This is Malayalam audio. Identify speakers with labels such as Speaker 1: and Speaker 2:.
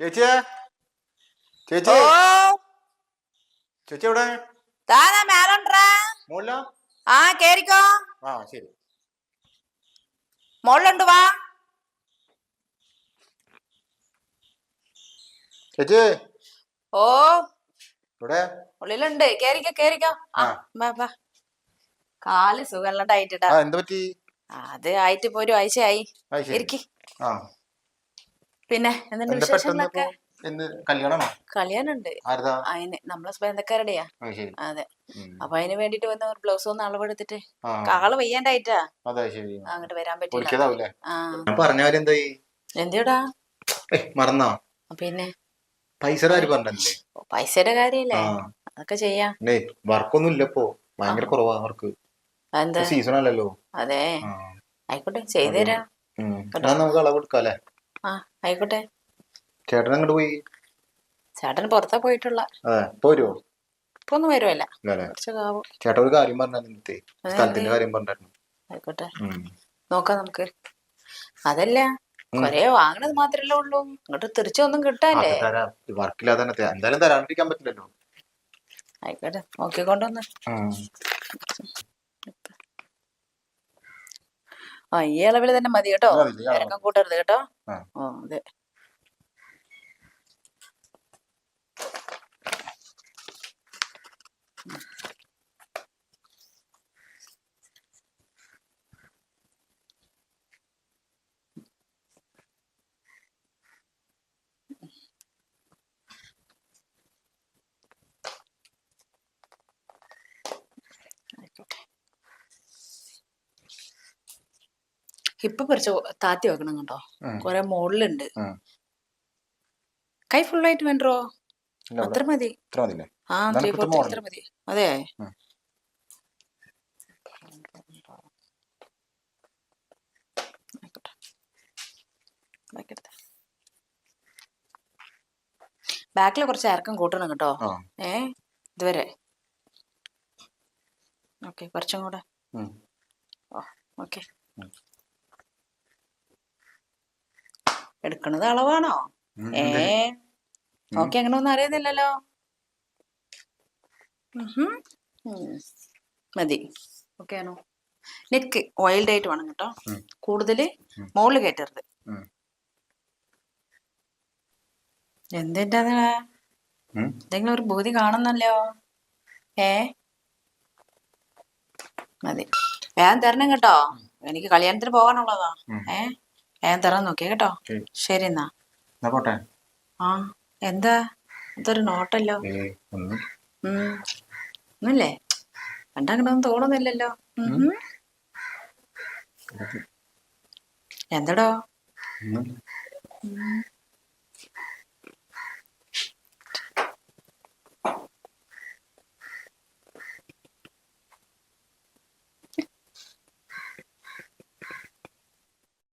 Speaker 1: ചേച്ചിയെ ചേച്ചി
Speaker 2: ഓ
Speaker 1: ചേച്ചി എവിടെ?
Speaker 2: താനാ മേലുണ്ടാ?
Speaker 1: മോളിലാ?
Speaker 2: ആ കേറിക്കോ.
Speaker 1: ആ ശരി.
Speaker 2: മോളിലുണ്ട് വാ.
Speaker 1: ചേച്ചി
Speaker 2: ഓ
Speaker 1: ഇവിടെ
Speaker 2: ഉള്ളിലുണ്ട്. കേറിക്കോ കേറിക്കോ. ആ വാ വാ. കാല് സുഖമില്ലാണ്ടായിട്ടാ.
Speaker 1: എന്ത് പറ്റി?
Speaker 2: അത് ആയിട്ട് ഇപ്പൊ ഒരു ആഴ്ചയായി. ഇരിക്കി. പിന്നെ എന്തുണ്ട് വിശേഷങ്ങളൊക്കെ? കല്യാണുണ്ട് അതിന് നമ്മളെ സ്വന്തക്കാരുടെയാ. അതെ. അപ്പൊ അതിന് വേണ്ടിട്ട് വന്ന ഒരു ബ്ലൗസ് ഒന്ന് അളവെടുത്തിട്ട് കാള് വയ്യാണ്ടായിട്ടാ അങ്ങോട്ട് വരാൻ പറ്റില്ല. എന്തിടാ
Speaker 1: മറന്നോ?
Speaker 2: പിന്നെ
Speaker 1: പൈസയുടെ
Speaker 2: കാര്യല്ലേ അതൊക്കെ ചെയ്യാം.
Speaker 1: വർക്കൊന്നും ഇല്ലപ്പോ, ഭയങ്കര കുറവാ വർക്ക്. സീസൺ അല്ലല്ലോ.
Speaker 2: അതെ ആയിക്കോട്ടെ ചെയ്തുതരാ.
Speaker 1: നമുക്ക് അളവെടുക്കാല്ലേ?
Speaker 2: ആ ആയിക്കോട്ടെ.
Speaker 1: ചേട്ടൻ അങ്ങോട്ട് പോയി?
Speaker 2: ചേട്ടൻ പുറത്താ പോയിട്ടുള്ള.
Speaker 1: പോരുവോ?
Speaker 2: ഇപ്പൊ ഒന്നും വരുമല്ല.
Speaker 1: ചേട്ടൻ ഒരു കാര്യം പറഞ്ഞിരുന്നു, സ്ഥലത്തിന്റെ കാര്യം പറഞ്ഞായിരുന്നു.
Speaker 2: ആയിക്കോട്ടെ നോക്കാം നമുക്ക്. അതല്ല കൊറേ വാങ്ങണത് മാത്രല്ലേ ഉള്ളൂ, ഇങ്ങോട്ട് തിരിച്ചൊന്നും കിട്ടാല്ലേ?
Speaker 1: വർക്കില്ലാതെ എന്തായാലും തരാണ്ടിരിക്കാൻ പറ്റില്ലല്ലോ.
Speaker 2: ആയിക്കോട്ടെ നോക്കിക്കൊണ്ടൊന്ന്. ആ ഈ അളവില് തന്നെ മതി കേട്ടോ, ഇറക്കം കൂട്ടരുത് കേട്ടോ. അതെ. ഹിപ്പ് കുറച്ച് താത്തി വെക്കണം കേട്ടോ, കൊറേ മുകളിലുണ്ട്. കൈ ഫുള്ളായിട്ട് വേണ്ടോ? അത്ര മതി. ആ 3/4 അത്ര മതി. അതെ ബാക്കില് കുറച്ച് ഇറക്കം കൂട്ടണം കേട്ടോ. ഇതുവരെ ഓക്കെ, കുറച്ചും കൂടെ. ഓക്കെ. എടുക്കണത് അളവാണോ? ഓക്കെ, അങ്ങനെ ഒന്നും അറിയുന്നില്ലല്ലോ. മതി. ഓക്കെ ആണോ? നെക്ക് വൈൽഡ് ആയിട്ട് വേണം കേട്ടോ, കൂടുതല് മുകളിൽ കയറ്റരുത്. എന്തിൻ്റെ എന്തെങ്കിലും ഒരു ബോധി കാണുന്നല്ലോ. മതി. വേഗം തരണം കേട്ടോ, എനിക്ക് കല്യാണത്തിന് പോകാനുള്ളതാ. വേഗം തരാൻ നോക്കിയേ കേട്ടോ. ശരി എന്നാ. ആ എന്താ ഇതൊരു നോട്ടല്ലോ? ഒന്നല്ലേ കണ്ടങ്ങനൊന്നും തോന്നുന്നില്ലല്ലോ. എന്തടോ?